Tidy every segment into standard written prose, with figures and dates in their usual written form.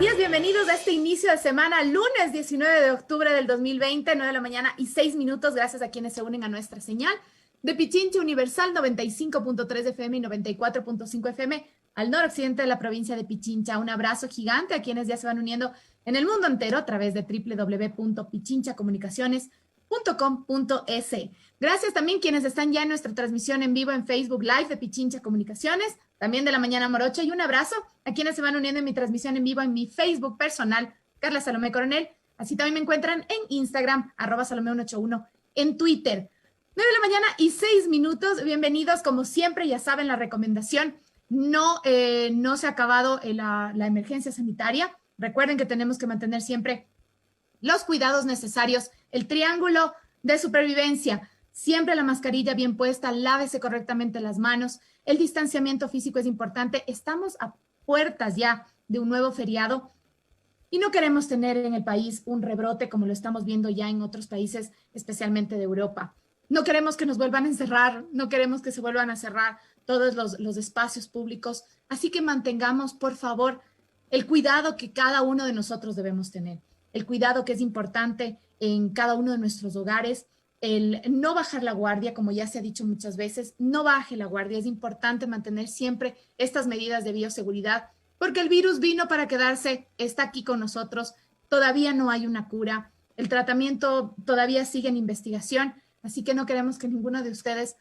días, bienvenidos a este inicio de semana, lunes 19 de octubre del 2020, 9 de la mañana y 6 minutos, gracias a quienes se unen a nuestra señal de Pichincha Universal 95.3 FM y 94.5 FM al noroccidente de la provincia de Pichincha. Un abrazo gigante a quienes ya se van uniendo en el mundo entero a través de www.pichinchacomunicaciones.com.es. Gracias también quienes están ya en nuestra transmisión en vivo en Facebook Live de Pichincha Comunicaciones, también de La Mañana Morocha, y un abrazo a quienes se van uniendo en mi transmisión en vivo en mi Facebook personal, Carla Salomé Coronel. Así también me encuentran en Instagram, @Salomé181, en Twitter. 9 de la mañana y 6 minutos. Bienvenidos, como siempre, ya saben la recomendación. No se ha acabado la emergencia sanitaria. Recuerden que tenemos que mantener siempre los cuidados necesarios, el triángulo de supervivencia. Siempre la mascarilla bien puesta, lávese correctamente las manos. El distanciamiento físico es importante. Estamos a puertas ya de un nuevo feriado y no queremos tener en el país un rebrote como lo estamos viendo ya en otros países, especialmente de Europa. No queremos que nos vuelvan a encerrar, no queremos que se vuelvan a cerrar todos los espacios públicos. Así que mantengamos, por favor, el cuidado que cada uno de nosotros debemos tener. El cuidado que es importante en cada uno de nuestros hogares. El no bajar la guardia, como ya se ha dicho muchas veces, no baje la guardia. Es importante mantener siempre estas medidas de bioseguridad, porque el virus vino para quedarse, está aquí con nosotros. Todavía no hay una cura. El tratamiento todavía sigue en investigación. Así que no queremos que ninguno de ustedes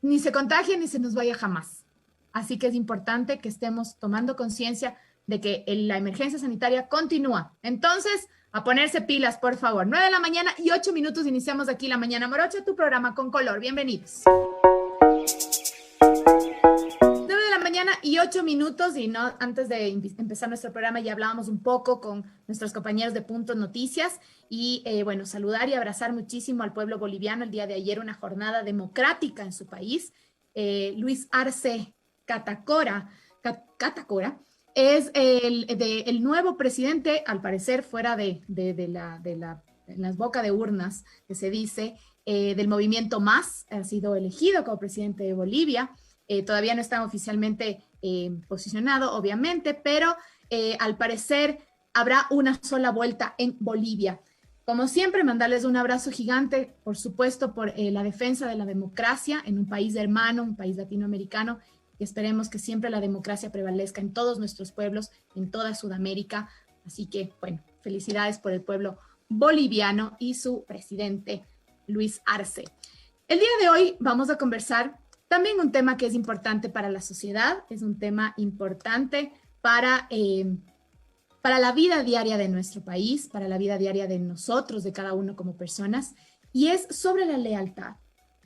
ni se contagie ni se nos vaya jamás. Así que es importante que estemos tomando conciencia de que la emergencia sanitaria continúa. Entonces, a ponerse pilas, por favor. 9 de la mañana y 8 minutos iniciamos aquí La Mañana Morocha, tu programa con color. Bienvenidos. 9 de la mañana y 8 minutos, y no, antes de empezar nuestro programa ya hablábamos un poco con nuestros compañeros de Punto Noticias y bueno, saludar y abrazar muchísimo al pueblo boliviano. El día de ayer una jornada democrática en su país. Luis Arce Catacora es el nuevo presidente, al parecer fuera de las bocas de urnas, que se dice, del movimiento MAS. Ha sido elegido como presidente de Bolivia. Todavía no está oficialmente posicionado, obviamente, pero al parecer habrá una sola vuelta en Bolivia. Como siempre, mandarles un abrazo gigante, por supuesto, por la defensa de la democracia en un país hermano, un país latinoamericano, y esperemos que siempre la democracia prevalezca en todos nuestros pueblos, en toda Sudamérica. Así que, bueno, felicidades por el pueblo boliviano y su presidente, Luis Arce. El día de hoy vamos a conversar también un tema que es importante para la sociedad, es un tema importante para la vida diaria de nuestro país, para la vida diaria de nosotros, de cada uno como personas, y es sobre la lealtad.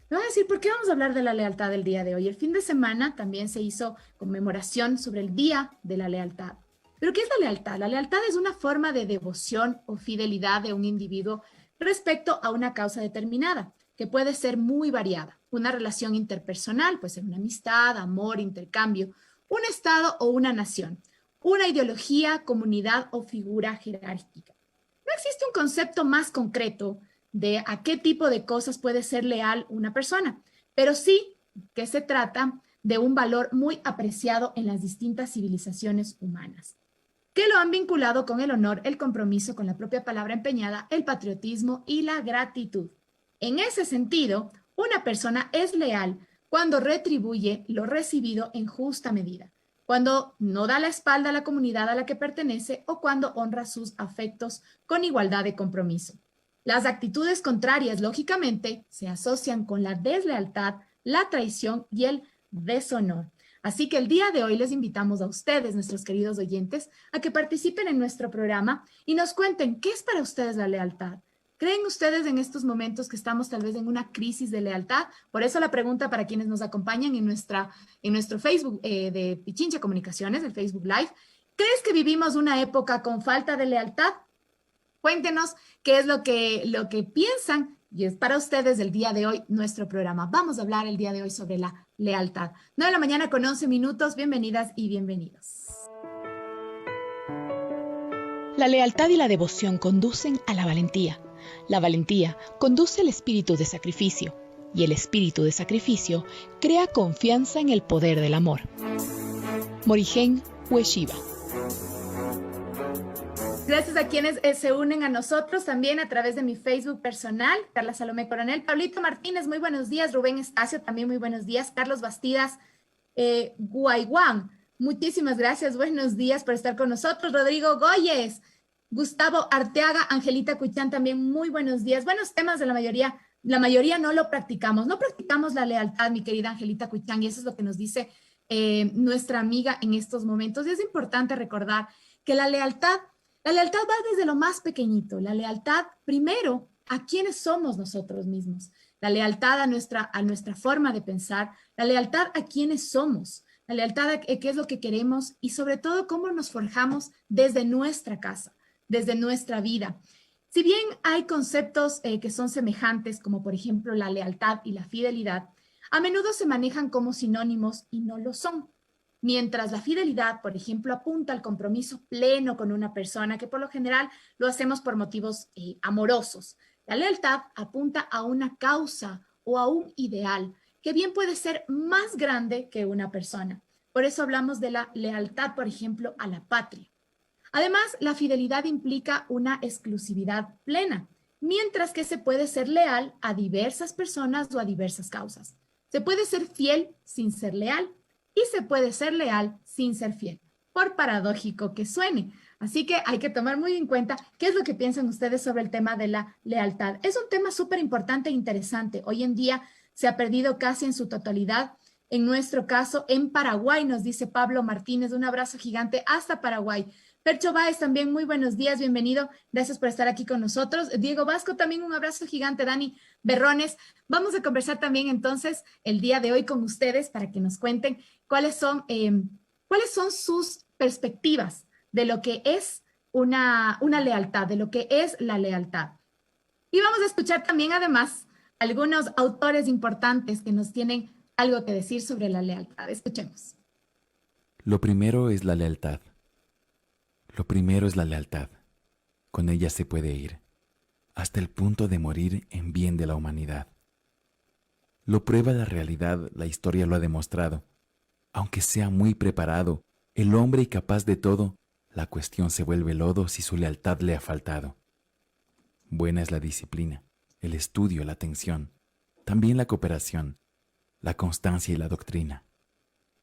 Me van a decir, ¿por qué vamos a hablar de la lealtad el día de hoy? El fin de semana también se hizo conmemoración sobre el Día de la Lealtad. ¿Pero qué es la lealtad? La lealtad es una forma de devoción o fidelidad de un individuo respecto a una causa determinada, que puede ser muy variada. Una relación interpersonal, puede ser una amistad, amor, intercambio, un estado o una nación, una ideología, comunidad o figura jerárquica. No existe un concepto más concreto de a qué tipo de cosas puede ser leal una persona, pero sí que se trata de un valor muy apreciado en las distintas civilizaciones humanas, que lo han vinculado con el honor, el compromiso con la propia palabra empeñada, el patriotismo y la gratitud. En ese sentido, una persona es leal cuando retribuye lo recibido en justa medida, cuando no da la espalda a la comunidad a la que pertenece o cuando honra sus afectos con igualdad de compromiso. Las actitudes contrarias, lógicamente, se asocian con la deslealtad, la traición y el deshonor. Así que el día de hoy les invitamos a ustedes, nuestros queridos oyentes, a que participen en nuestro programa y nos cuenten qué es para ustedes la lealtad. ¿Creen ustedes en estos momentos que estamos tal vez en una crisis de lealtad? Por eso la pregunta para quienes nos acompañan en nuestro Facebook de Pichincha Comunicaciones, el Facebook Live. ¿Crees que vivimos una época con falta de lealtad? Cuéntenos qué es lo que piensan y es para ustedes el día de hoy nuestro programa. Vamos a hablar el día de hoy sobre la lealtad. 9 de la mañana con 11 minutos. Bienvenidas y bienvenidos. La lealtad y la devoción conducen a la valentía. La valentía conduce al espíritu de sacrificio y el espíritu de sacrificio crea confianza en el poder del amor. Morigen Ueshiba. Gracias a quienes se unen a nosotros también a través de mi Facebook personal, Carla Salomé Coronel. Pablito Martínez, muy buenos días. Rubén Estacio, también muy buenos días. Carlos Bastidas, Guayguán, muchísimas gracias. Buenos días por estar con nosotros. Rodrigo Goyes, Gustavo Arteaga, Angelita Cuchán, también muy buenos días. Buenos temas de la mayoría no lo practicamos. No practicamos la lealtad, mi querida Angelita Cuchán, y eso es lo que nos dice nuestra amiga en estos momentos. Y es importante recordar que la lealtad va desde lo más pequeñito. La lealtad, primero, a quiénes somos nosotros mismos. La lealtad a nuestra forma de pensar. La lealtad a quiénes somos. La lealtad a qué es lo que queremos y sobre todo cómo nos forjamos desde nuestra casa, desde nuestra vida. Si bien hay conceptos que son semejantes, como por ejemplo la lealtad y la fidelidad, a menudo se manejan como sinónimos y no lo son. Mientras la fidelidad, por ejemplo, apunta al compromiso pleno con una persona, que por lo general lo hacemos por motivos amorosos. La lealtad apunta a una causa o a un ideal, que bien puede ser más grande que una persona. Por eso hablamos de la lealtad, por ejemplo, a la patria. Además, la fidelidad implica una exclusividad plena, mientras que se puede ser leal a diversas personas o a diversas causas. Se puede ser fiel sin ser leal y se puede ser leal sin ser fiel, por paradójico que suene. Así que hay que tomar muy en cuenta qué es lo que piensan ustedes sobre el tema de la lealtad. Es un tema súper importante e interesante. Hoy en día se ha perdido casi en su totalidad. En nuestro caso, en Paraguay, nos dice Pablo Martínez, un abrazo gigante hasta Paraguay. Percho Báez también, muy buenos días, bienvenido. Gracias por estar aquí con nosotros. Diego Vasco también, un abrazo gigante. Dani Berrones. Vamos a conversar también entonces el día de hoy con ustedes para que nos cuenten cuáles son sus perspectivas de lo que es una lealtad, de lo que es la lealtad. Y vamos a escuchar también además algunos autores importantes que nos tienen algo que decir sobre la lealtad. Escuchemos. Lo primero es la lealtad. Lo primero es la lealtad. Con ella se puede ir, hasta el punto de morir en bien de la humanidad. Lo prueba la realidad, la historia lo ha demostrado. Aunque sea muy preparado, el hombre y capaz de todo, la cuestión se vuelve lodo si su lealtad le ha faltado. Buena es la disciplina, el estudio, la atención, también la cooperación, la constancia y la doctrina.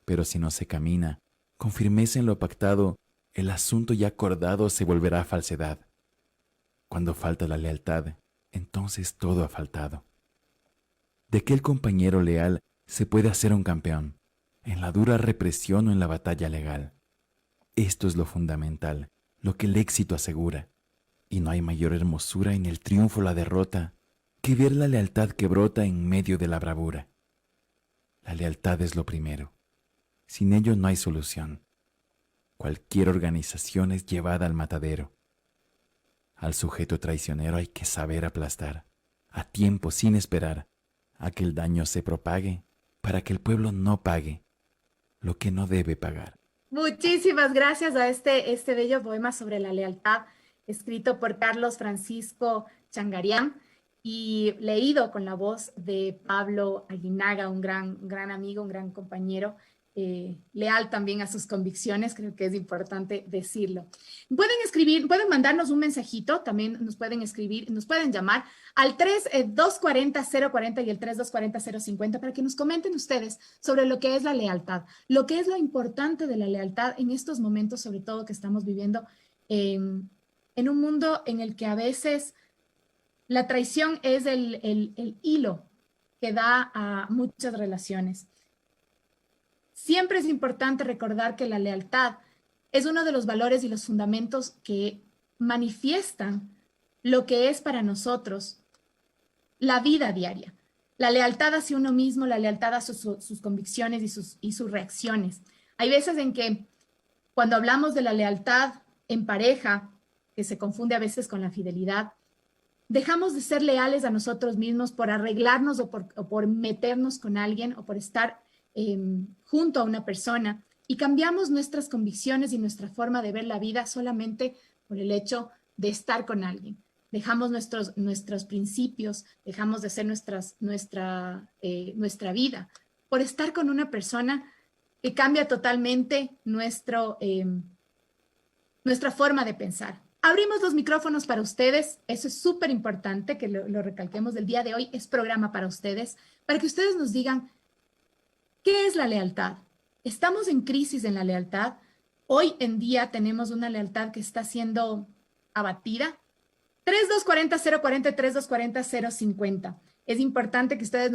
Pero si no se camina con firmeza en lo pactado, el asunto ya acordado se volverá falsedad. Cuando falta la lealtad, entonces todo ha faltado. De aquel compañero leal se puede hacer un campeón, en la dura represión o en la batalla legal. Esto es lo fundamental, lo que el éxito asegura. Y no hay mayor hermosura en el triunfo o la derrota que ver la lealtad que brota en medio de la bravura. La lealtad es lo primero. Sin ello no hay solución. Cualquier organización es llevada al matadero. Al sujeto traicionero hay que saber aplastar, a tiempo sin esperar, a que el daño se propague, para que el pueblo no pague lo que no debe pagar. Muchísimas gracias a este bello poema sobre la lealtad, escrito por Carlos Francisco Changarián y leído con la voz de Pablo Aguinaga, un gran amigo, un gran compañero, leal también a sus convicciones, creo que es importante decirlo. Pueden escribir, pueden mandarnos un mensajito, también nos pueden escribir, nos pueden llamar al 3240-040 y el 3240-050 para que nos comenten ustedes sobre lo que es la lealtad, lo que es lo importante de la lealtad en estos momentos, sobre todo que estamos viviendo en un mundo en el que a veces la traición es el hilo que da a muchas relaciones. Siempre es importante recordar que la lealtad es uno de los valores y los fundamentos que manifiestan lo que es para nosotros la vida diaria. La lealtad hacia uno mismo, la lealtad a sus convicciones y sus reacciones. Hay veces en que cuando hablamos de la lealtad en pareja, que se confunde a veces con la fidelidad, dejamos de ser leales a nosotros mismos por arreglarnos o por meternos con alguien o por estar junto a una persona y cambiamos nuestras convicciones y nuestra forma de ver la vida solamente por el hecho de estar con alguien. Dejamos nuestros principios, dejamos de ser nuestra vida por estar con una persona que cambia totalmente nuestra forma de pensar. Abrimos los micrófonos para ustedes. Eso es súper importante que lo recalquemos del día de hoy. Es programa para ustedes, para que ustedes nos digan qué es la lealtad. ¿Estamos en crisis en la lealtad? Hoy en día tenemos una lealtad que está siendo abatida. 3240-040, 3240-050. Es importante que ustedes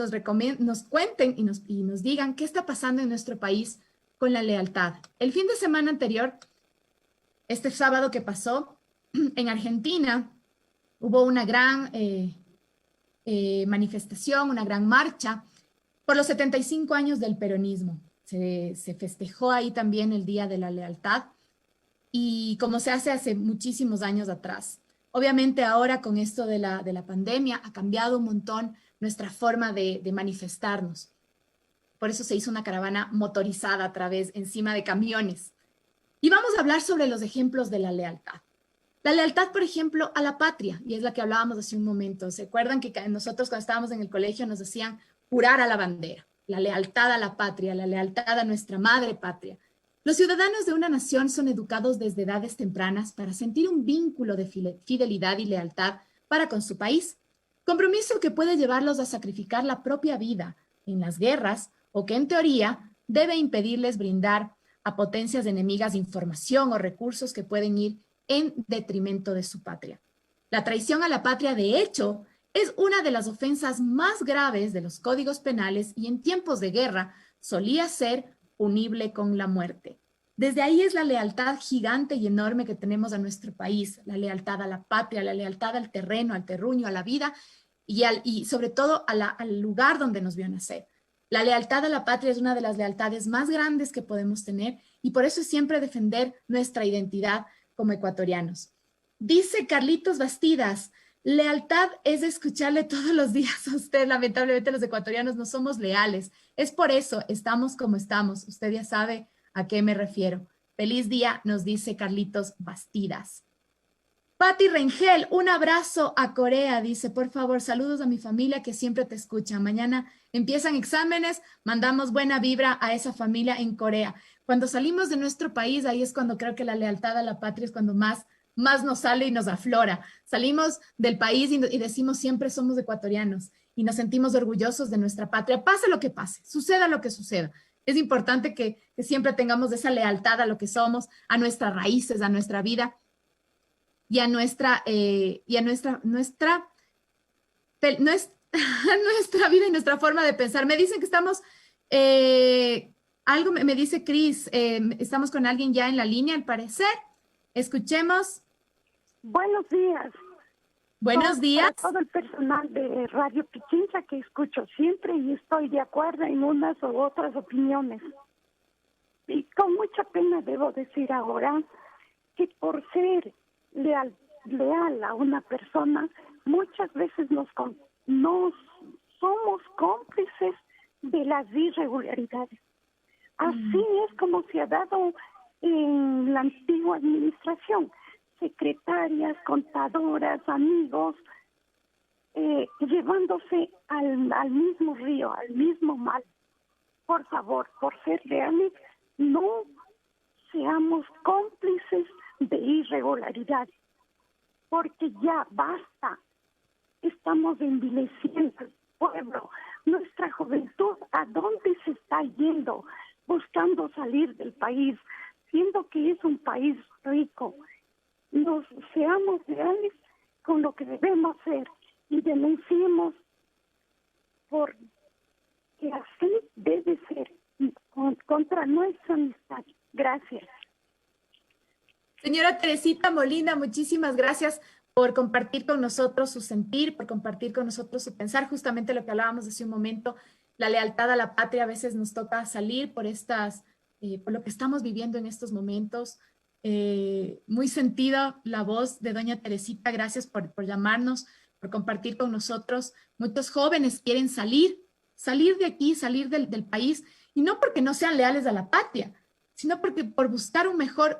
nos cuenten y nos digan qué está pasando en nuestro país con la lealtad. El fin de semana anterior, este sábado que pasó, en Argentina hubo una gran manifestación, una gran marcha por los 75 años del peronismo. Se festejó ahí también el Día de la Lealtad y como se hace muchísimos años atrás. Obviamente ahora con esto de la pandemia ha cambiado un montón nuestra forma de manifestarnos. Por eso se hizo una caravana motorizada encima de camiones. Y vamos a hablar sobre los ejemplos de la lealtad. La lealtad, por ejemplo, a la patria, y es la que hablábamos hace un momento. ¿Se acuerdan que nosotros cuando estábamos en el colegio nos decían jurar a la bandera? La lealtad a la patria, la lealtad a nuestra madre patria. Los ciudadanos de una nación son educados desde edades tempranas para sentir un vínculo de fidelidad y lealtad para con su país, compromiso que puede llevarlos a sacrificar la propia vida en las guerras o que en teoría debe impedirles brindar a potencias enemigas información o recursos que pueden ir en detrimento de su patria. La traición a la patria, de hecho, es una de las ofensas más graves de los códigos penales y en tiempos de guerra solía ser punible con la muerte. Desde ahí es la lealtad gigante y enorme que tenemos a nuestro país, la lealtad a la patria, la lealtad al terreno, al terruño, a la vida y sobre todo al lugar donde nos vio nacer. La lealtad a la patria es una de las lealtades más grandes que podemos tener y por eso es siempre defender nuestra identidad como ecuatorianos. Dice Carlitos Bastidas, lealtad es escucharle todos los días a usted. Lamentablemente los ecuatorianos no somos leales. Es por eso estamos como estamos. Usted ya sabe a qué me refiero. Feliz día, nos dice Carlitos Bastidas. Patti Rengel, un abrazo a Corea, dice, por favor, saludos a mi familia que siempre te escucha. Mañana empiezan exámenes, mandamos buena vibra a esa familia en Corea. Cuando salimos de nuestro país, ahí es cuando creo que la lealtad a la patria es cuando más nos sale y nos aflora. Salimos del país y decimos siempre somos ecuatorianos y nos sentimos orgullosos de nuestra patria, pase lo que pase, suceda lo que suceda. Es importante que siempre tengamos esa lealtad a lo que somos, a nuestras raíces, a nuestra vida y a nuestra vida y nuestra forma de pensar. Me dicen que estamos, algo me dice Cris, estamos con alguien ya en la línea al parecer. Escuchemos. Buenos días. Buenos días. Para todo el personal de Radio Pichincha que escucho siempre y estoy de acuerdo en unas u otras opiniones. Y con mucha pena debo decir ahora que por ser leal a una persona, muchas veces nos somos cómplices de las irregularidades. Así es como se ha dado en la antigua administración. Secretarias, contadoras, amigos, llevándose al mismo río, al mismo mal. Por favor, por ser leales, no seamos cómplices de irregularidades, porque ya basta. Estamos envileciendo al pueblo, nuestra juventud, ¿a dónde se está yendo? Buscando salir del país, siendo que es un país rico. Seamos leales con lo que debemos hacer y denunciemos porque así debe ser contra nuestra amistad. Gracias. Señora Teresita Molina, muchísimas gracias por compartir con nosotros su sentir, por compartir con nosotros su pensar, justamente lo que hablábamos hace un momento, la lealtad a la patria. A veces nos toca salir por lo que estamos viviendo en estos momentos. Muy sentida la voz de doña Teresita, gracias por llamarnos, por compartir con nosotros. Muchos jóvenes quieren salir de aquí, salir del país, y no porque no sean leales a la patria, sino porque por buscar un mejor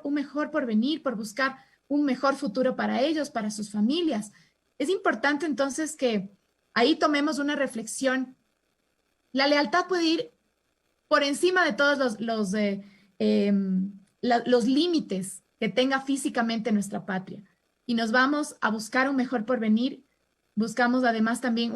porvenir, por buscar un mejor futuro para ellos, para sus familias. Es importante entonces que ahí tomemos una reflexión. La lealtad puede ir por encima de todos los límites que tenga físicamente nuestra patria. y nos vamos a buscar un mejor porvenir. Buscamos además también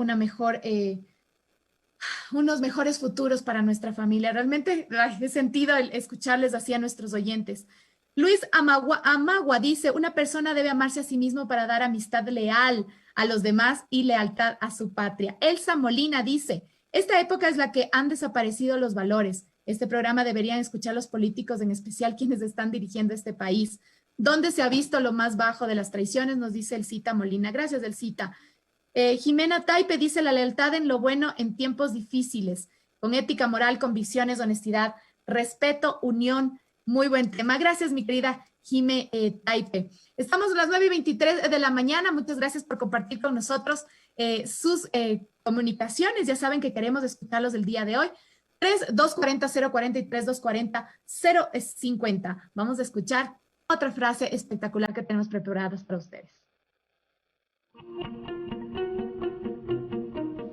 unos mejores futuros para nuestra familia. Realmente he sentido el escucharles así a nuestros oyentes. Luis Amagua dice, una persona debe amarse a sí mismo para dar amistad leal a los demás y lealtad a su patria. Elsa Molina dice, esta época es la que han desaparecido los valores. Este programa deberían escuchar los políticos, en especial quienes están dirigiendo este país. ¿Dónde se ha visto lo más bajo de las traiciones? Nos dice Elcita Molina. Gracias, Elcita. Jimena Taipe dice, la lealtad en lo bueno en tiempos difíciles, con ética moral, convicciones, honestidad, respeto, unión. Muy buen tema. Gracias, mi querida Jime Taipe. Estamos a las 9:23 de la mañana. Muchas gracias por compartir con nosotros sus comunicaciones. Ya saben que queremos escucharlos el día de hoy. 3-240-040 y 3-240-050. Vamos a escuchar otra frase espectacular que tenemos preparadas para ustedes.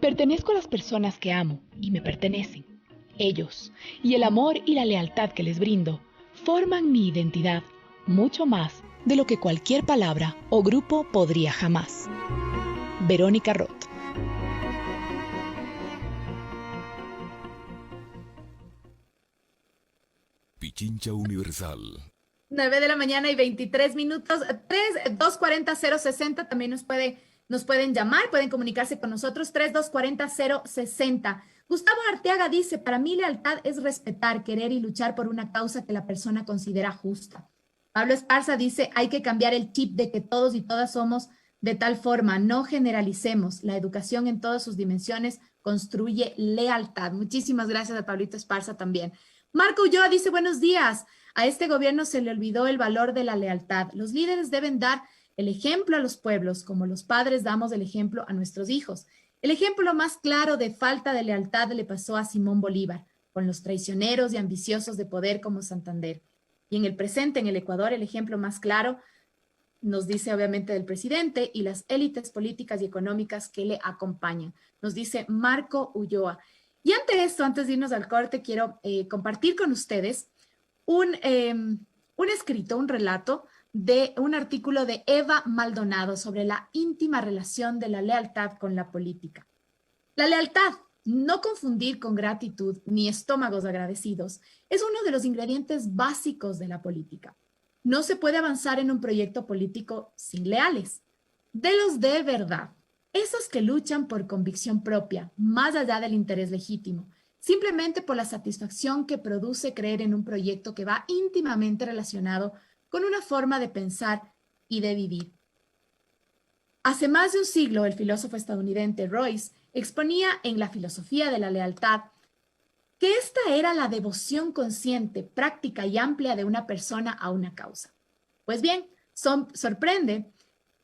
Pertenezco a las personas que amo y me pertenecen. Ellos y el amor y la lealtad que les brindo forman mi identidad, mucho más de lo que cualquier palabra o grupo podría jamás. Verónica Roth. Pichincha Universal. 9 de la mañana y 23 minutos. 3-240-060. También nos pueden llamar, pueden comunicarse con nosotros. 3-240-060. Gustavo Arteaga dice, para mí lealtad es respetar, querer y luchar por una causa que la persona considera justa. Pablo Esparza dice, hay que cambiar el chip de que todos y todas somos de tal forma, no generalicemos. La educación en todas sus dimensiones construye lealtad. Muchísimas gracias a Pablito Esparza también. Marco Ulloa dice, buenos días. A este gobierno se le olvidó el valor de la lealtad. Los líderes deben dar el ejemplo a los pueblos, como los padres damos el ejemplo a nuestros hijos. El ejemplo más claro de falta de lealtad le pasó a Simón Bolívar, con los traicioneros y ambiciosos de poder como Santander. Y en el presente, en el Ecuador, el ejemplo más claro nos dice obviamente del presidente y las élites políticas y económicas que le acompañan. Nos dice Marco Ulloa. Y ante esto, antes de irnos al corte, quiero compartir con ustedes un escrito, un relato de un artículo de Eva Maldonado sobre la íntima relación de la lealtad con la política. La lealtad, no confundir con gratitud ni estómagos agradecidos, es uno de los ingredientes básicos de la política. No se puede avanzar en un proyecto político sin leales. De los de verdad, esos que luchan por convicción propia, más allá del interés legítimo, simplemente por la satisfacción que produce creer en un proyecto que va íntimamente relacionado con una forma de pensar y de vivir. Hace más de un siglo, el filósofo estadounidense Royce exponía en La filosofía de la lealtad que esta era la devoción consciente, práctica y amplia de una persona a una causa. Pues bien, sorprende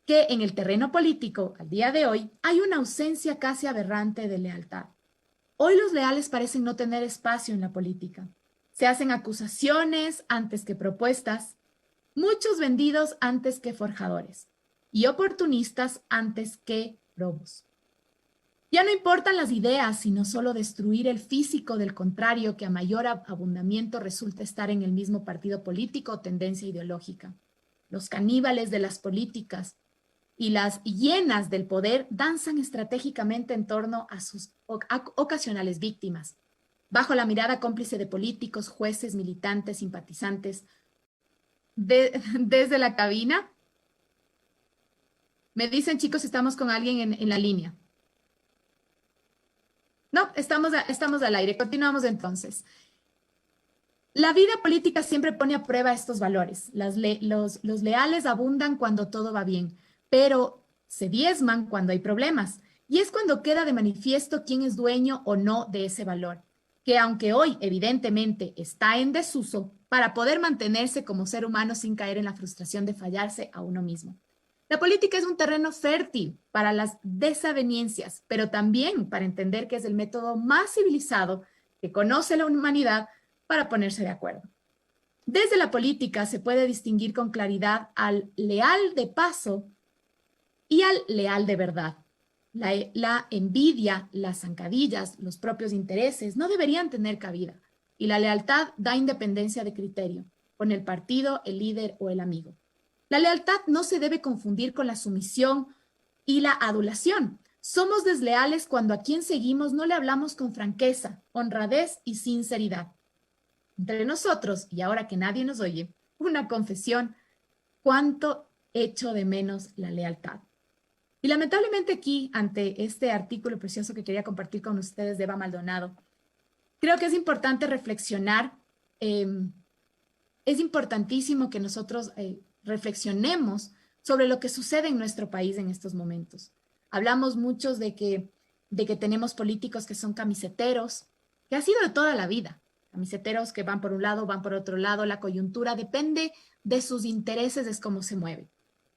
que en el terreno político, al día de hoy, hay una ausencia casi aberrante de lealtad. Hoy los leales parecen no tener espacio en la política. Se hacen acusaciones antes que propuestas, muchos vendidos antes que forjadores y oportunistas antes que probos. Ya no importan las ideas, sino solo destruir el físico del contrario, que a mayor abundamiento resulta estar en el mismo partido político o tendencia ideológica. Los caníbales de las políticas y las hienas del poder danzan estratégicamente en torno a sus ocasionales víctimas, bajo la mirada cómplice de políticos, jueces, militantes, simpatizantes. Desde la cabina, me dicen, chicos, estamos con alguien en la línea. No, estamos al aire. Continuamos entonces. La vida política siempre pone a prueba estos valores. Los leales abundan cuando todo va bien, pero se diezman cuando hay problemas. Y es cuando queda de manifiesto quién es dueño o no de ese valor, que aunque hoy evidentemente está en desuso para poder mantenerse como ser humano sin caer en la frustración de fallarse a uno mismo. La política es un terreno fértil para las desavenencias, pero también para entender que es el método más civilizado que conoce la humanidad para ponerse de acuerdo. Desde la política se puede distinguir con claridad al leal de paso y al leal de verdad. La envidia, las zancadillas, los propios intereses no deberían tener cabida, y la lealtad da independencia de criterio con el partido, el líder o el amigo. La lealtad no se debe confundir con la sumisión y la adulación. Somos desleales cuando a quien seguimos no le hablamos con franqueza, honradez y sinceridad. Entre nosotros, y ahora que nadie nos oye, una confesión, cuánto echo de menos la lealtad. Y lamentablemente aquí, ante este artículo precioso que quería compartir con ustedes de Eva Maldonado, creo que es importante reflexionar, es importantísimo que nosotros reflexionemos sobre lo que sucede en nuestro país en estos momentos. Hablamos muchos de que tenemos políticos que son camiseteros, que ha sido de toda la vida. Camiseteros que van por un lado, van por otro lado, la coyuntura depende de sus intereses, es cómo se mueve.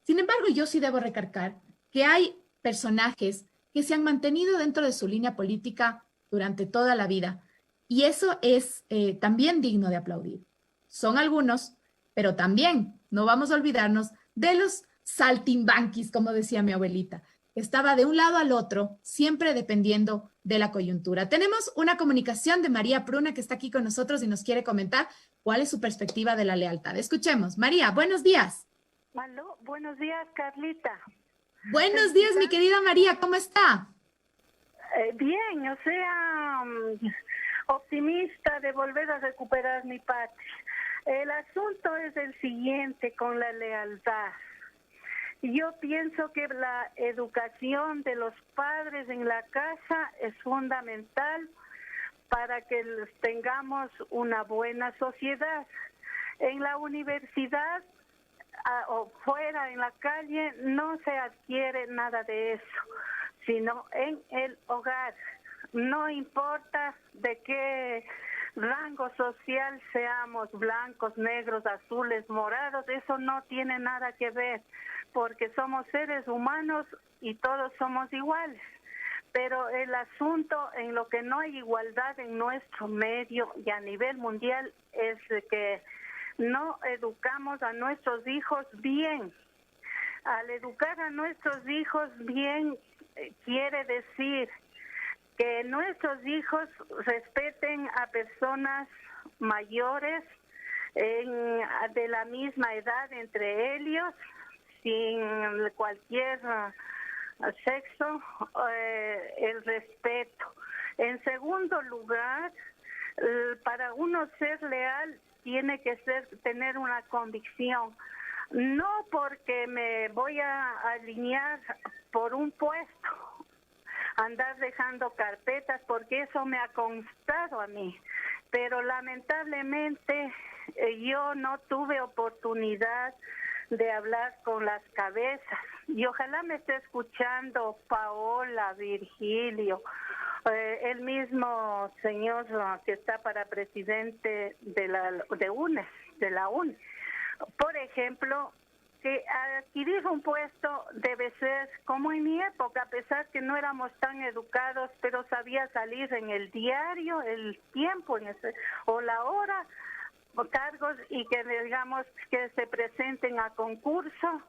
Sin embargo, yo sí debo recalcar que hay personajes que se han mantenido dentro de su línea política durante toda la vida y eso es también digno de aplaudir. Son algunos, pero también no vamos a olvidarnos de los saltimbanquis, como decía mi abuelita. Estaba de un lado al otro, siempre dependiendo de la coyuntura. Tenemos una comunicación de María Pruna que está aquí con nosotros y nos quiere comentar cuál es su perspectiva de la lealtad. Escuchemos. María, buenos días. Aló, buenos días, Carlita. Buenos días, mi querida María, ¿cómo está? Bien, o sea, optimista de volver a recuperar mi patria. El asunto es el siguiente con la lealtad. Yo pienso que la educación de los padres en la casa es fundamental para que tengamos una buena sociedad. En la universidad o fuera en la calle no se adquiere nada de eso, sino en el hogar. No importa de qué rango social seamos, blancos, negros, azules, morados, eso no tiene nada que ver, porque somos seres humanos y todos somos iguales. Pero el asunto en lo que no hay igualdad en nuestro medio y a nivel mundial es que no educamos a nuestros hijos bien. Al educar a nuestros hijos bien quiere decir que nuestros hijos respeten a personas mayores de la misma edad entre ellos, sin cualquier sexo, el respeto. En segundo lugar, para uno ser leal tiene que tener una convicción, no porque me voy a alinear por un puesto, andar dejando carpetas, porque eso me ha constado a mí, pero lamentablemente yo no tuve oportunidad de hablar con las cabezas y ojalá me esté escuchando Paola, Virgilio, el mismo señor que está para presidente de la UNE. Por ejemplo, que adquirir un puesto debe ser como en mi época, a pesar que no éramos tan educados, pero sabía salir en el diario, el tiempo o la hora, o cargos y que digamos que se presenten a concurso.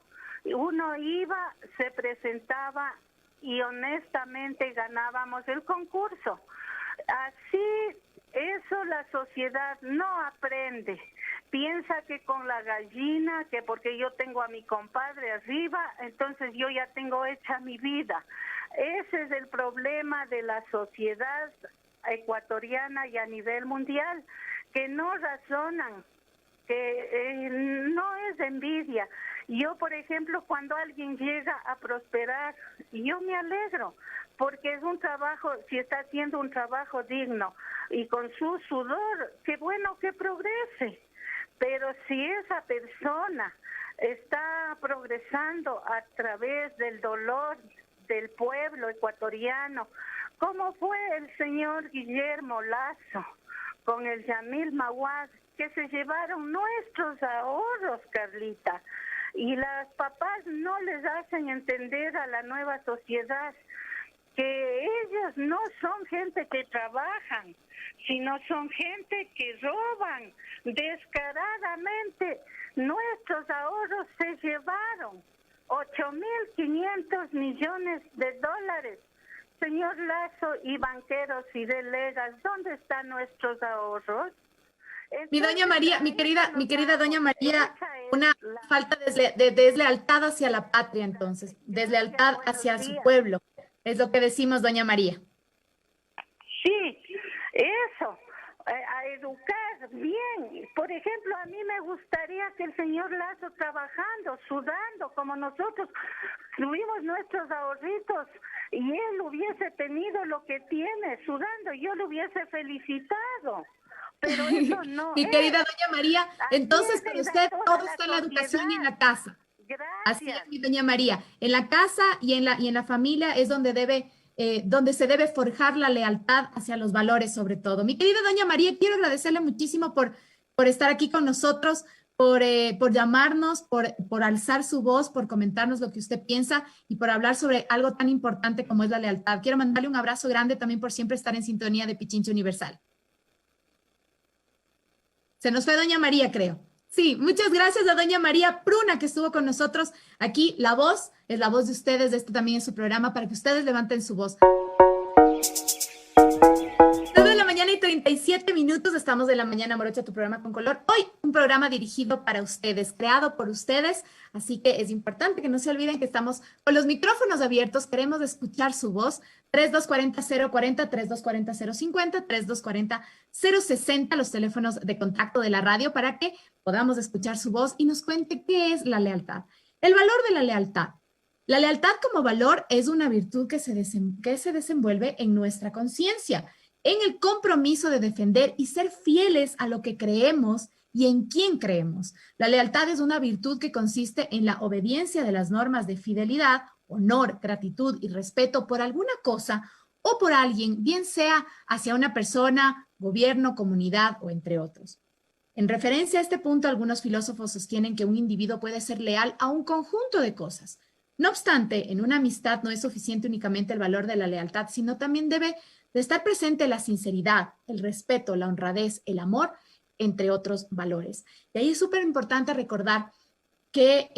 Uno iba, se presentaba y honestamente ganábamos el concurso. Así, eso la sociedad no aprende. Piensa que con la gallina, que porque yo tengo a mi compadre arriba, entonces yo ya tengo hecha mi vida. Ese es el problema de la sociedad ecuatoriana y a nivel mundial, que no razonan, que no es envidia. Yo, por ejemplo, cuando alguien llega a prosperar, yo me alegro, porque es un trabajo, si está haciendo un trabajo digno y con su sudor, qué bueno que progrese. Pero si esa persona está progresando a través del dolor del pueblo ecuatoriano, como fue el señor Guillermo Lazo con el Yamil Maguad, que se llevaron nuestros ahorros, Carlita, y las papás no les hacen entender a la nueva sociedad que ellos no son gente que trabajan, sino son gente que roban descaradamente. Nuestros ahorros se llevaron 8.500 millones de dólares. Señor Lazo y banqueros y delegas, ¿dónde están nuestros ahorros? Mi doña María, mi querida doña María, una falta de deslealtad hacia la patria, entonces, deslealtad hacia su pueblo, es lo que decimos, doña María. Sí, eso, a educar bien. Por ejemplo, a mí me gustaría que el señor Lazo trabajando, sudando, como nosotros tuvimos nuestros ahorritos y él hubiese tenido lo que tiene, sudando, yo lo hubiese felicitado. Pero eso no Mi querida doña María, entonces para usted todo está en la educación y en la casa. Gracias. Así es, mi doña María. En la casa y en la familia es donde se debe forjar la lealtad hacia los valores, sobre todo. Mi querida doña María, quiero agradecerle muchísimo por estar aquí con nosotros, por llamarnos, por alzar su voz, por comentarnos lo que usted piensa y por hablar sobre algo tan importante como es la lealtad. Quiero mandarle un abrazo grande también por siempre estar en sintonía de Pichincha Universal. Se nos fue doña María, creo. Sí, muchas gracias a doña María Pruna que estuvo con nosotros aquí. La voz es la voz de ustedes, este también es su programa para que ustedes levanten su voz. 9:37 estamos de la mañana, Morocha, tu programa con color. Hoy un programa dirigido para ustedes, creado por ustedes, así que es importante que no se olviden que estamos con los micrófonos abiertos, queremos escuchar su voz. 3240-040, 3240-050, 3240-060, los teléfonos de contacto de la radio para que podamos escuchar su voz y nos cuente qué es la lealtad. El valor de la lealtad. La lealtad como valor es una virtud que se desenvuelve en nuestra conciencia, en el compromiso de defender y ser fieles a lo que creemos y en quién creemos. La lealtad es una virtud que consiste en la obediencia de las normas de fidelidad, honor, gratitud y respeto por alguna cosa o por alguien, bien sea hacia una persona, gobierno, comunidad o entre otros. En referencia a este punto, algunos filósofos sostienen que un individuo puede ser leal a un conjunto de cosas. No obstante, en una amistad no es suficiente únicamente el valor de la lealtad, sino también debe de estar presente la sinceridad, el respeto, la honradez, el amor, entre otros valores. Y ahí es súper importante recordar que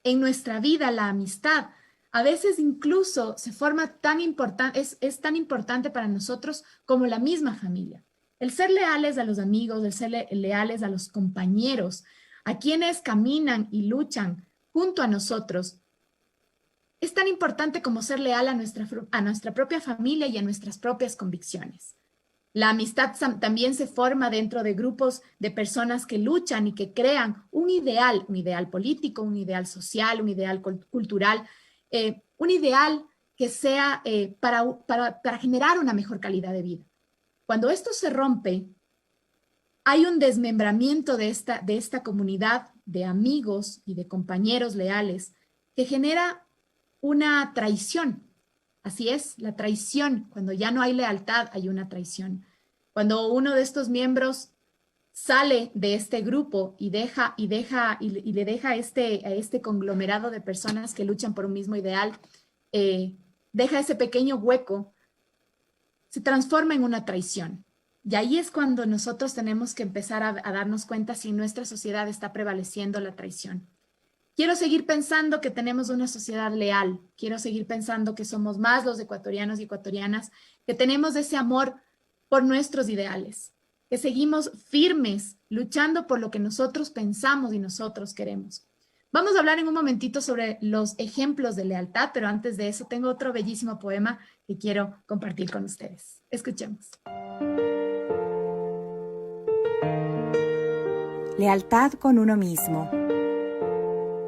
en nuestra vida la amistad a veces incluso se forma tan importante, es tan importante para nosotros como la misma familia. El ser leales a los amigos, el ser leales a los compañeros, a quienes caminan y luchan junto a nosotros, es tan importante como ser leal a nuestra propia familia y a nuestras propias convicciones. La amistad también se forma dentro de grupos de personas que luchan y que crean un ideal político, un ideal social, un ideal cultural, un ideal que sea para generar una mejor calidad de vida. Cuando esto se rompe, hay un desmembramiento de esta comunidad de amigos y de compañeros leales que genera una traición. Así es, la traición. Cuando ya no hay lealtad, hay una traición. Cuando uno de estos miembros sale de este grupo y le deja a este conglomerado de personas que luchan por un mismo ideal, deja ese pequeño hueco, se transforma en una traición. Y ahí es cuando nosotros tenemos que empezar a darnos cuenta si en nuestra sociedad está prevaleciendo la traición. Quiero seguir pensando que tenemos una sociedad leal. Quiero seguir pensando que somos más los ecuatorianos y ecuatorianas, que tenemos ese amor por nuestros ideales, que seguimos firmes, luchando por lo que nosotros pensamos y nosotros queremos. Vamos a hablar en un momentito sobre los ejemplos de lealtad, pero antes de eso tengo otro bellísimo poema que quiero compartir con ustedes. Escuchemos. Lealtad con uno mismo.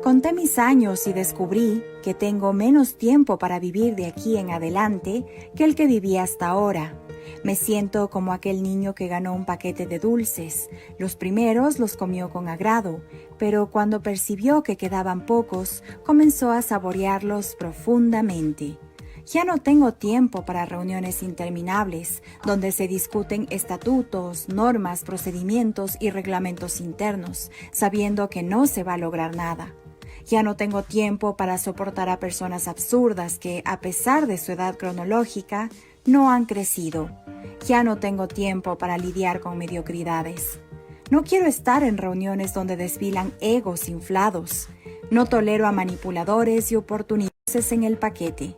Conté mis años y descubrí que tengo menos tiempo para vivir de aquí en adelante que el que viví hasta ahora. Me siento como aquel niño que ganó un paquete de dulces. Los primeros los comió con agrado, pero cuando percibió que quedaban pocos, comenzó a saborearlos profundamente. Ya no tengo tiempo para reuniones interminables, donde se discuten estatutos, normas, procedimientos y reglamentos internos, sabiendo que no se va a lograr nada. Ya no tengo tiempo para soportar a personas absurdas que, a pesar de su edad cronológica, no han crecido. Ya no tengo tiempo para lidiar con mediocridades. No quiero estar en reuniones donde desfilan egos inflados. No tolero a manipuladores y oportunistas en el paquete.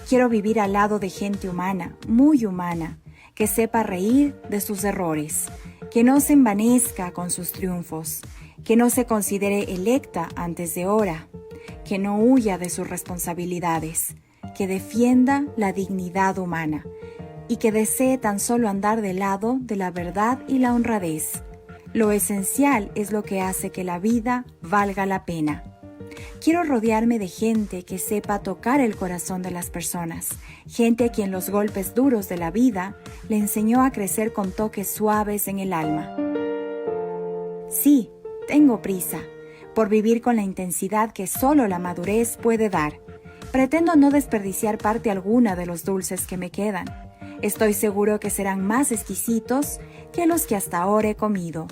Quiero vivir al lado de gente humana, muy humana, que sepa reír de sus errores, que no se envanezca con sus triunfos. que no se considere electa antes de hora, que no huya de sus responsabilidades, que defienda la dignidad humana y que desee tan solo andar del lado de la verdad y la honradez. Lo esencial es lo que hace que la vida valga la pena. Quiero rodearme de gente que sepa tocar el corazón de las personas, gente a quien los golpes duros de la vida le enseñó a crecer con toques suaves en el alma. Sí, tengo prisa por vivir con la intensidad que solo la madurez puede dar. Pretendo no desperdiciar parte alguna de los dulces que me quedan. Estoy seguro que serán más exquisitos que los que hasta ahora he comido.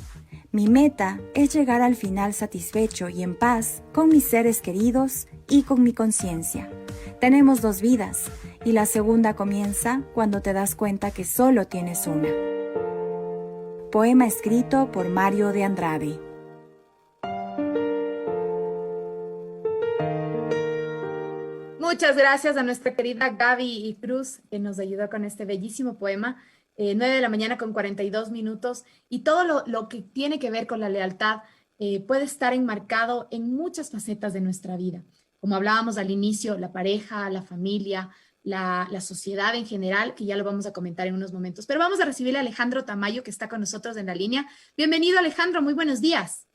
Mi meta es llegar al final satisfecho y en paz con mis seres queridos y con mi conciencia. Tenemos 2 vidas y la segunda comienza cuando te das cuenta que solo tienes una. Poema escrito por Mario de Andrade. Muchas gracias a nuestra querida Gaby Cruz, que nos ayudó con este bellísimo poema. 9 de la mañana con 42 minutos. Y todo lo que tiene que ver con la lealtad puede estar enmarcado en muchas facetas de nuestra vida. Como hablábamos al inicio, la pareja, la familia, la sociedad en general, que ya lo vamos a comentar en unos momentos. Pero vamos a recibir a Alejandro Tamayo, que está con nosotros en la línea. Bienvenido, Alejandro, muy buenos días.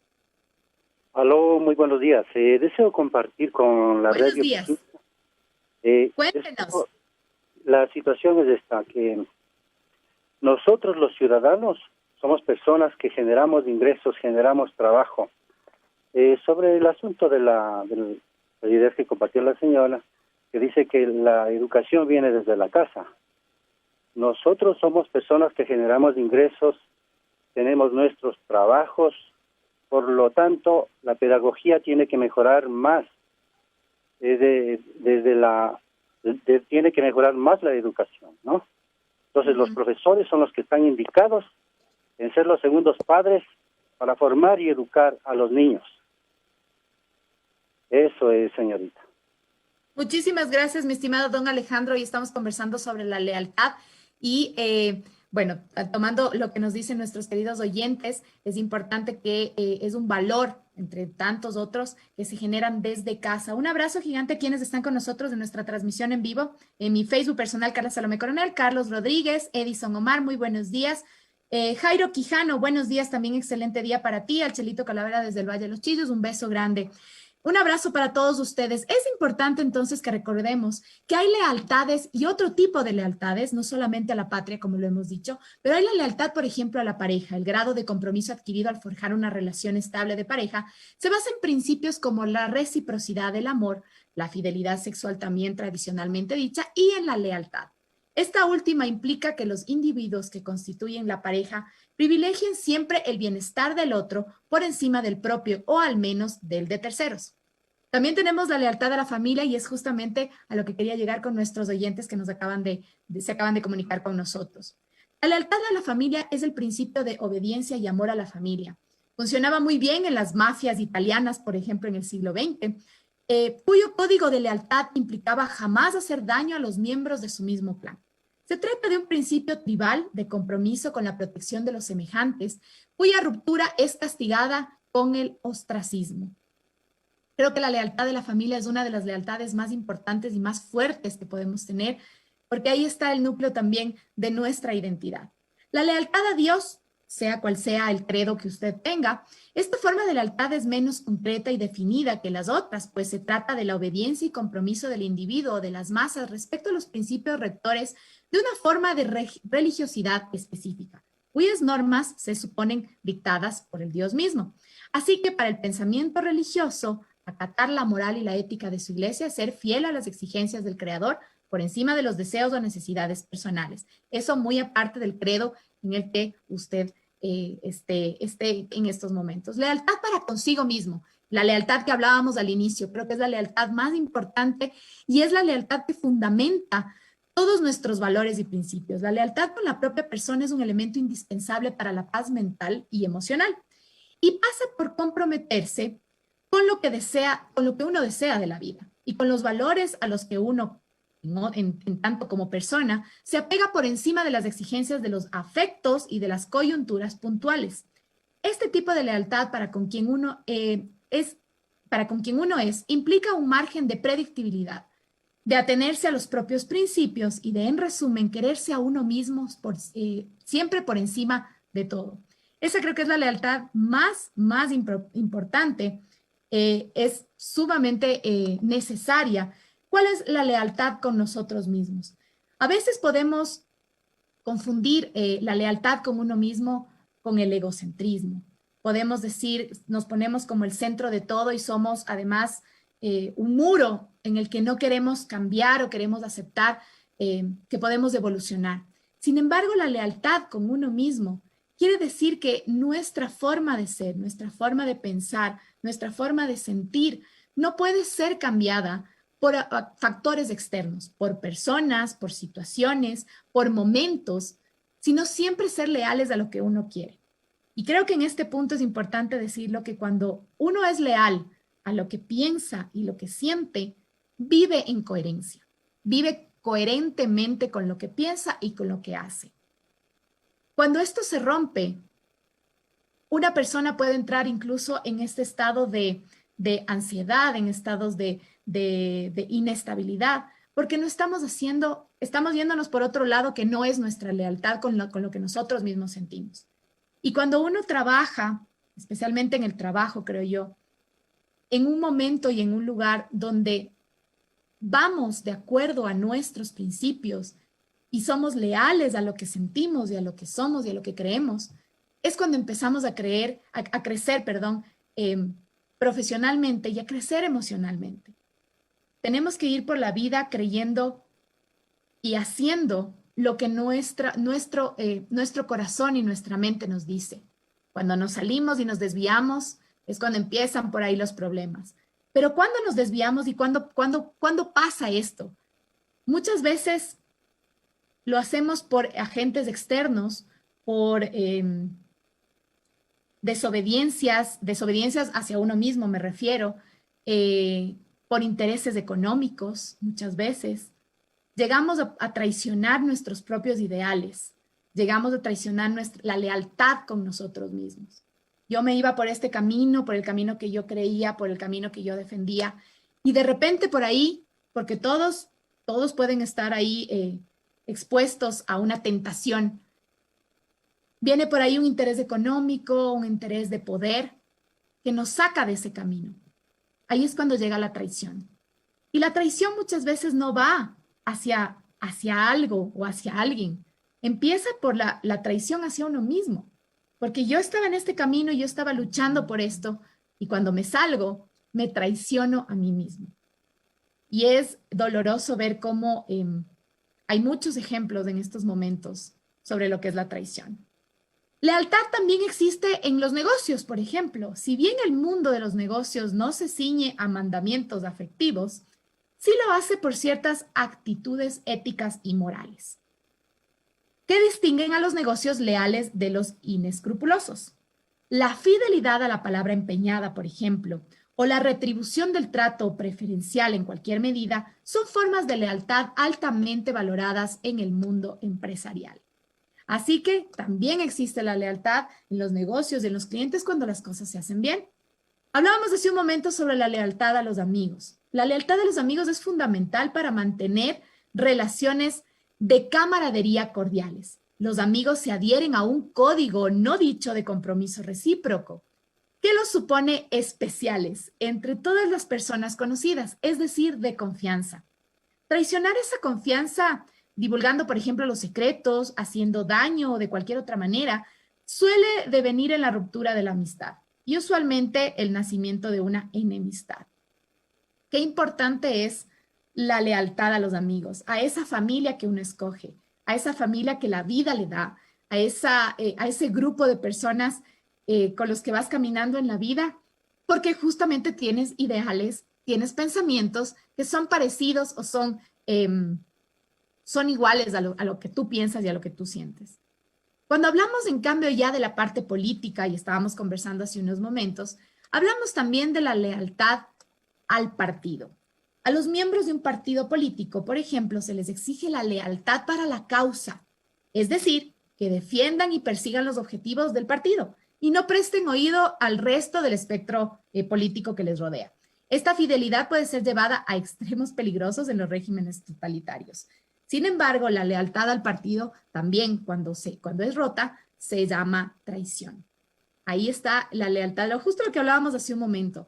Aló, muy buenos días. Deseo compartir con la Buenos radio. días. Cuéntenos. La situación es esta, que nosotros los ciudadanos somos personas que generamos ingresos, generamos trabajo. Sobre el asunto de la idea que compartió la señora, que dice que la educación viene desde la casa. Nosotros somos personas que generamos ingresos, tenemos nuestros trabajos, por lo tanto, la pedagogía tiene que mejorar más. Tiene que mejorar más la educación, ¿no? Entonces los profesores son los que están indicados en ser los segundos padres para formar y educar a los niños. Eso es, señorita. Muchísimas gracias, mi estimado don Alejandro. Hoy estamos conversando sobre la lealtad y, bueno, tomando lo que nos dicen nuestros queridos oyentes, es importante que es un valor entre tantos otros que se generan desde casa. Un abrazo gigante a quienes están con nosotros en nuestra transmisión en vivo. En mi Facebook personal, Carla Salomé Coronel, Carlos Rodríguez, Edison Omar, muy buenos días. Jairo Quijano, buenos días, también excelente día para ti. Al Chelito Calavera desde el Valle de los Chillos, un beso grande. Un abrazo para todos ustedes. Es importante entonces que recordemos que hay lealtades y otro tipo de lealtades, no solamente a la patria, como lo hemos dicho, pero hay la lealtad, por ejemplo, a la pareja. El grado de compromiso adquirido al forjar una relación estable de pareja se basa en principios como la reciprocidad del amor, la fidelidad sexual también tradicionalmente dicha y en la lealtad. Esta última implica que los individuos que constituyen la pareja privilegien siempre el bienestar del otro por encima del propio o al menos del de terceros. También tenemos la lealtad a la familia y es justamente a lo que quería llegar con nuestros oyentes que se acaban de comunicar con nosotros. La lealtad a la familia es el principio de obediencia y amor a la familia. Funcionaba muy bien en las mafias italianas, por ejemplo, en el siglo XX, cuyo código de lealtad implicaba jamás hacer daño a los miembros de su mismo clan. Se trata de un principio tribal de compromiso con la protección de los semejantes, cuya ruptura es castigada con el ostracismo. Creo que la lealtad de la familia es una de las lealtades más importantes y más fuertes que podemos tener, porque ahí está el núcleo también de nuestra identidad. La lealtad a Dios, sea cual sea el credo que usted tenga, esta forma de lealtad es menos concreta y definida que las otras, pues se trata de la obediencia y compromiso del individuo o de las masas respecto a los principios rectores de una forma de religiosidad específica, cuyas normas se suponen dictadas por el Dios mismo. Así que para el pensamiento religioso, acatar la moral y la ética de su iglesia, ser fiel a las exigencias del Creador por encima de los deseos o necesidades personales. Eso muy aparte del credo en el que usted esté en estos momentos. Lealtad para consigo mismo. La lealtad que hablábamos al inicio, creo que es la lealtad más importante y es la lealtad que fundamenta todos nuestros valores y principios. La lealtad con la propia persona es un elemento indispensable para la paz mental y emocional y pasa por comprometerse con lo que desea, con lo que uno desea de la vida y con los valores a los que uno, ¿no? en tanto como persona, se apega por encima de las exigencias de los afectos y de las coyunturas puntuales. Este tipo de lealtad para con quien uno es, implica un margen de predictibilidad, de atenerse a los propios principios y de, en resumen, quererse a uno mismo siempre por encima de todo. Esa creo que es la lealtad más importante, es sumamente necesaria. ¿Cuál es la lealtad con nosotros mismos? A veces podemos confundir la lealtad con uno mismo con el egocentrismo. Podemos decir, nos ponemos como el centro de todo y somos además un muro en el que no queremos cambiar o queremos aceptar que podemos evolucionar. Sin embargo, la lealtad con uno mismo quiere decir que nuestra forma de ser, nuestra forma de pensar, nuestra forma de sentir no puede ser cambiada por factores externos, por personas, por situaciones, por momentos, sino siempre ser leales a lo que uno quiere. Y creo que en este punto es importante decirlo que cuando uno es leal a lo que piensa y lo que siente, vive en coherencia, vive coherentemente con lo que piensa y con lo que hace. Cuando esto se rompe, una persona puede entrar incluso en este estado de ansiedad, en estados de inestabilidad, porque no estamos yéndonos por otro lado que no es nuestra lealtad con lo que nosotros mismos sentimos. Y cuando uno trabaja, especialmente en el trabajo, creo yo, en un momento y en un lugar donde vamos de acuerdo a nuestros principios y somos leales a lo que sentimos y a lo que somos y a lo que creemos, es cuando empezamos a crecer, profesionalmente y a crecer emocionalmente. Tenemos que ir por la vida creyendo y haciendo lo que nuestro corazón y nuestra mente nos dice. Cuando nos salimos y nos desviamos es cuando empiezan por ahí los problemas. Pero ¿cuándo nos desviamos y cuándo pasa esto? Muchas veces lo hacemos por agentes externos, por desobediencias hacia uno mismo, me refiero, por intereses económicos, muchas veces. Llegamos a traicionar nuestros propios ideales, llegamos a traicionar la lealtad con nosotros mismos. Yo me iba por este camino, por el camino que yo creía, por el camino que yo defendía, y de repente por ahí, porque todos pueden estar ahí expuestos a una tentación, viene por ahí un interés económico, un interés de poder que nos saca de ese camino. Ahí es cuando llega la traición. Y la traición muchas veces no va hacia algo o hacia alguien. Empieza por la traición hacia uno mismo. Porque yo estaba en este camino, yo estaba luchando por esto, y cuando me salgo, me traiciono a mí mismo. Y es doloroso ver cómo hay muchos ejemplos en estos momentos sobre lo que es la traición. Lealtad también existe en los negocios, por ejemplo. Si bien el mundo de los negocios no se ciñe a mandamientos afectivos, sí lo hace por ciertas actitudes éticas y morales, que distinguen a los negocios leales de los inescrupulosos. La fidelidad a la palabra empeñada, por ejemplo, o la retribución del trato preferencial en cualquier medida, son formas de lealtad altamente valoradas en el mundo empresarial. Así que también existe la lealtad en los negocios y en los clientes cuando las cosas se hacen bien. Hablábamos hace un momento sobre la lealtad a los amigos. La lealtad a los amigos es fundamental para mantener relaciones de camaradería cordiales. Los amigos se adhieren a un código no dicho de compromiso recíproco, que los supone especiales entre todas las personas conocidas, es decir, de confianza. Traicionar esa confianza, divulgando, por ejemplo, los secretos, haciendo daño o de cualquier otra manera, suele devenir en la ruptura de la amistad y usualmente el nacimiento de una enemistad. Qué importante es la lealtad a los amigos, a esa familia que uno escoge, a esa familia que la vida le da, a ese grupo de personas con los que vas caminando en la vida, porque justamente tienes ideales, tienes pensamientos que son parecidos o son iguales a lo que tú piensas y a lo que tú sientes. Cuando hablamos, en cambio, ya de la parte política, y estábamos conversando hace unos momentos, hablamos también de la lealtad al partido. A los miembros de un partido político, por ejemplo, se les exige la lealtad para la causa, es decir, que defiendan y persigan los objetivos del partido, y no presten oído al resto del espectro político que les rodea. Esta fidelidad puede ser llevada a extremos peligrosos en los regímenes totalitarios. Sin embargo, la lealtad al partido también, cuando es rota, se llama traición. Ahí está la lealtad, justo lo que hablábamos hace un momento.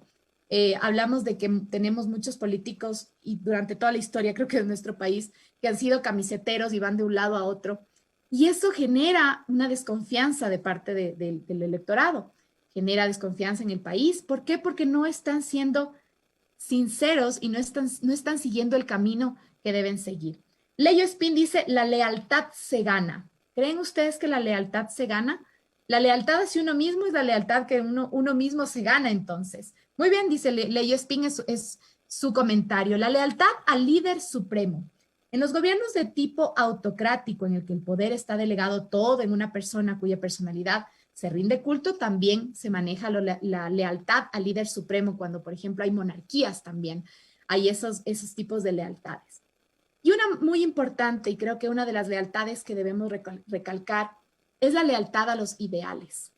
Hablamos de que tenemos muchos políticos y durante toda la historia, creo que de nuestro país, que han sido camiseteros y van de un lado a otro. Y eso genera una desconfianza de parte del electorado, genera desconfianza en el país. ¿Por qué? Porque no están siendo sinceros y no están siguiendo el camino que deben seguir. Leyo Spin dice, la lealtad se gana. ¿Creen ustedes que la lealtad se gana? La lealtad hacia uno mismo es la lealtad que uno mismo se gana entonces. Muy bien, dice Leyo Spin, es su comentario. La lealtad al líder supremo. En los gobiernos de tipo autocrático, en el que el poder está delegado todo en una persona cuya personalidad se rinde culto, también se maneja la lealtad al líder supremo cuando, por ejemplo, hay monarquías también. Hay esos tipos de lealtades. Y una muy importante, y creo que una de las lealtades que debemos recalcar, es la lealtad a los ideales.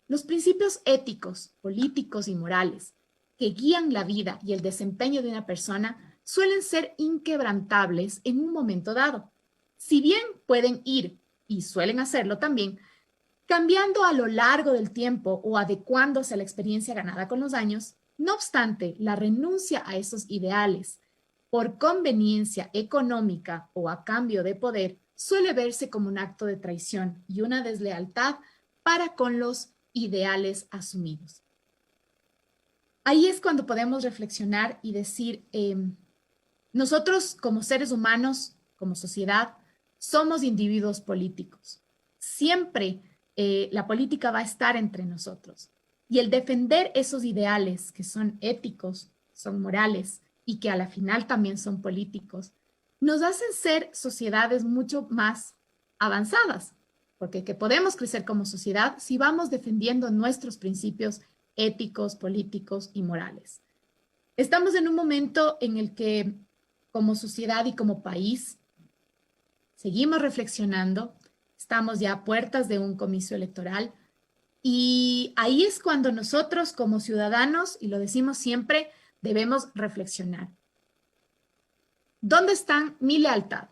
Los principios éticos, políticos y morales que guían la vida y el desempeño de una persona suelen ser inquebrantables en un momento dado. Si bien pueden ir, y suelen hacerlo también, cambiando a lo largo del tiempo o adecuándose a la experiencia ganada con los años, no obstante, la renuncia a esos ideales por conveniencia económica o a cambio de poder suele verse como un acto de traición y una deslealtad para con los ideales asumidos. Ahí es cuando podemos reflexionar y decir, nosotros como seres humanos, como sociedad, somos individuos políticos. Siempre la política va a estar entre nosotros. Y el defender esos ideales que son éticos, son morales y que a la final también son políticos, nos hacen ser sociedades mucho más avanzadas, porque que podemos crecer como sociedad si vamos defendiendo nuestros principios éticos, políticos y morales. Estamos en un momento en el que como sociedad y como país seguimos reflexionando, estamos ya a puertas de un comicio electoral y ahí es cuando nosotros como ciudadanos, y lo decimos siempre, debemos reflexionar. ¿Dónde está mi lealtad?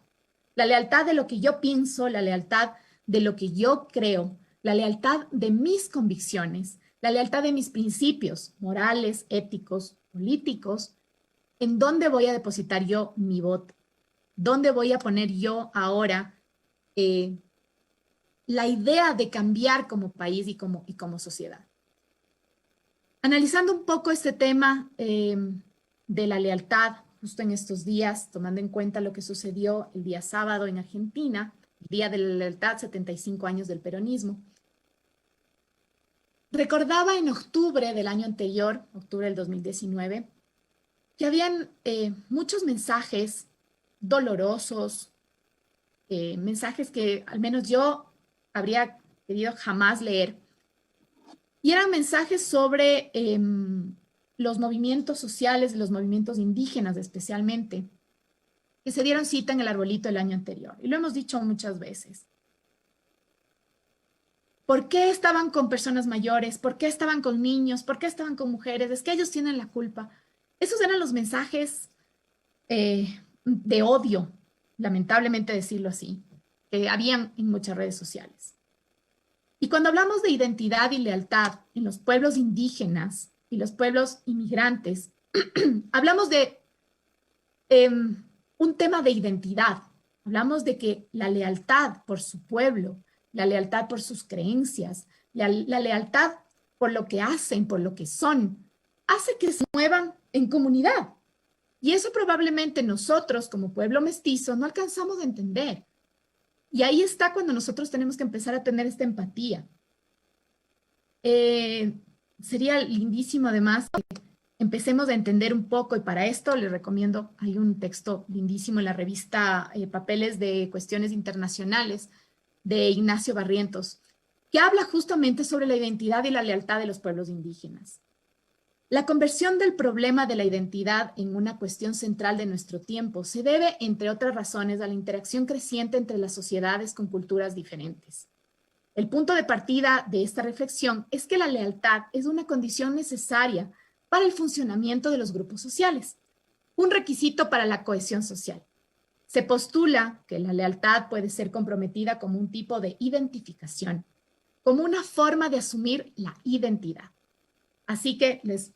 La lealtad de lo que yo pienso, la lealtad de lo que yo creo, la lealtad de mis convicciones, la lealtad de mis principios morales, éticos, políticos. ¿En dónde voy a depositar yo mi voto? ¿Dónde voy a poner yo ahora la idea de cambiar como país y como sociedad? Analizando un poco este tema de la lealtad, justo en estos días, tomando en cuenta lo que sucedió el día sábado en Argentina, el Día de la Lealtad, 75 años del peronismo, recordaba en octubre del año anterior, octubre del 2019, que habían muchos mensajes dolorosos, mensajes que al menos yo habría querido jamás leer. Y eran mensajes sobre los movimientos sociales, los movimientos indígenas especialmente, que se dieron cita en el arbolito el año anterior. Y lo hemos dicho muchas veces. ¿Por qué estaban con personas mayores? ¿Por qué estaban con niños? ¿Por qué estaban con mujeres? Es que ellos tienen la culpa. Esos eran los mensajes de odio, lamentablemente decirlo así, que habían en muchas redes sociales. Y cuando hablamos de identidad y lealtad en los pueblos indígenas y los pueblos inmigrantes, hablamos de un tema de identidad. Hablamos de que la lealtad por su pueblo, la lealtad por sus creencias, la lealtad por lo que hacen, por lo que son, hace que se muevan en comunidad. Y eso probablemente nosotros como pueblo mestizo no alcanzamos a entender. Y ahí está cuando nosotros tenemos que empezar a tener esta empatía. Sería lindísimo además que empecemos a entender un poco, y para esto les recomiendo, hay un texto lindísimo en la revista Papeles de Cuestiones Internacionales de Ignacio Barrientos, que habla justamente sobre la identidad y la lealtad de los pueblos indígenas. La conversión del problema de la identidad en una cuestión central de nuestro tiempo se debe, entre otras razones, a la interacción creciente entre las sociedades con culturas diferentes. El punto de partida de esta reflexión es que la lealtad es una condición necesaria para el funcionamiento de los grupos sociales, un requisito para la cohesión social. Se postula que la lealtad puede ser comprometida como un tipo de identificación, como una forma de asumir la identidad. Así que les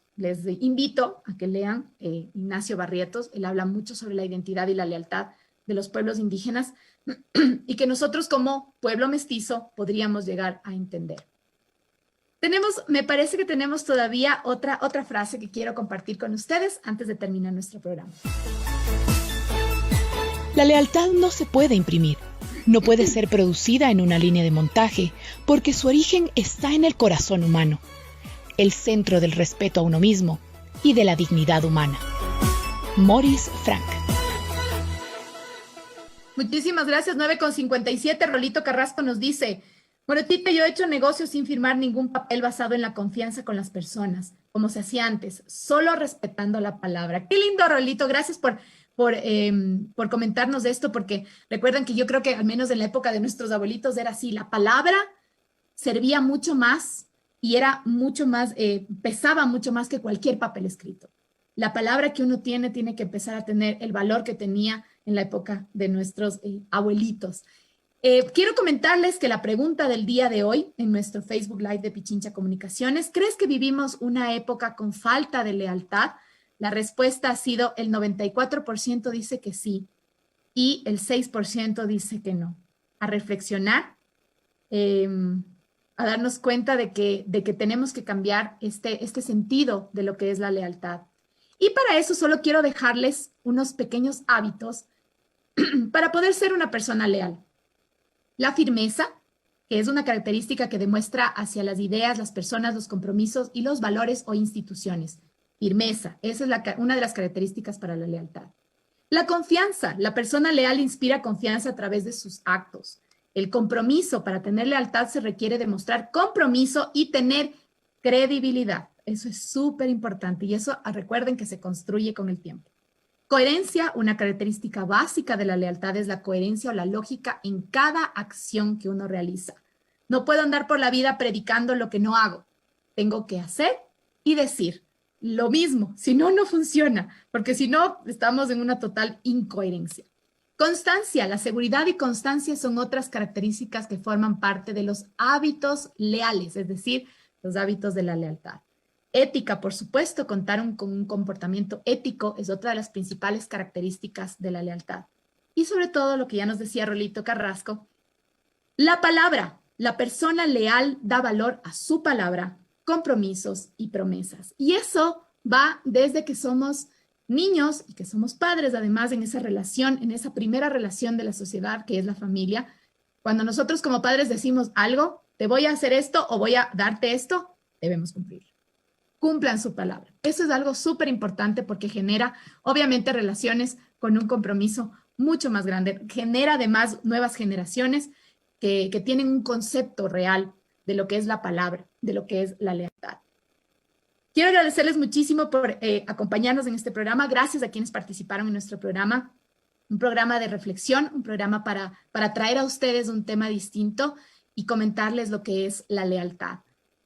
invito a que lean Ignacio Barrientos. Él habla mucho sobre la identidad y la lealtad de los pueblos indígenas y que nosotros como pueblo mestizo podríamos llegar a entender. Me parece que tenemos todavía otra frase que quiero compartir con ustedes antes de terminar nuestro programa. La lealtad no se puede imprimir, no puede ser producida en una línea de montaje, porque su origen está en el corazón humano, el centro del respeto a uno mismo y de la dignidad humana. Maurice Frank. Muchísimas gracias. 9:57. Rolito Carrasco nos dice: bueno, Tite, yo he hecho negocios sin firmar ningún papel basado en la confianza con las personas, como se hacía antes, solo respetando la palabra. Qué lindo, Rolito. Gracias por comentarnos esto, porque recuerdan que yo creo que al menos en la época de nuestros abuelitos era así, la palabra servía mucho más y era mucho más, pesaba mucho más que cualquier papel escrito. La palabra que uno tiene que empezar a tener el valor que tenía en la época de nuestros abuelitos. Quiero comentarles que la pregunta del día de hoy en nuestro Facebook Live de Pichincha Comunicaciones: ¿crees que vivimos una época con falta de lealtad? La respuesta ha sido el 94% dice que sí y el 6% dice que no. A reflexionar, a darnos cuenta de que tenemos que cambiar este sentido de lo que es la lealtad. Y para eso solo quiero dejarles unos pequeños hábitos para poder ser una persona leal. La firmeza, que es una característica que demuestra hacia las ideas, las personas, los compromisos y los valores o instituciones. Firmeza, esa es una de las características para la lealtad. La confianza, la persona leal inspira confianza a través de sus actos. El compromiso, para tener lealtad se requiere demostrar compromiso y tener credibilidad. Eso es súper importante y eso recuerden que se construye con el tiempo. Coherencia, una característica básica de la lealtad es la coherencia o la lógica en cada acción que uno realiza. No puedo andar por la vida predicando lo que no hago. Tengo que hacer y decir lo mismo, si no, no funciona, porque si no, estamos en una total incoherencia. Constancia, la seguridad y constancia son otras características que forman parte de los hábitos leales, es decir, los hábitos de la lealtad. Ética, por supuesto, contar con un comportamiento ético es otra de las principales características de la lealtad. Y sobre todo, lo que ya nos decía Rolito Carrasco, la palabra, la persona leal da valor a su palabra, compromisos y promesas. Y eso va desde que somos niños y que somos padres, además en esa relación, en esa primera relación de la sociedad que es la familia. Cuando nosotros como padres decimos algo, te voy a hacer esto o voy a darte esto, debemos cumplirlo. Cumplan su palabra. Eso es algo súper importante porque genera, obviamente, relaciones con un compromiso mucho más grande. Genera además nuevas generaciones que tienen un concepto real de lo que es la palabra, de lo que es la lealtad. Quiero agradecerles muchísimo por acompañarnos en este programa. Gracias a quienes participaron en nuestro programa. Un programa de reflexión, un programa para traer a ustedes un tema distinto y comentarles lo que es la lealtad.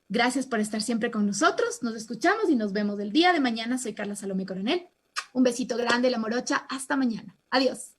Gracias por estar siempre con nosotros. Nos escuchamos y nos vemos el día de mañana. Soy Carla Salomé Coronel. Un besito grande, la morocha. Hasta mañana. Adiós.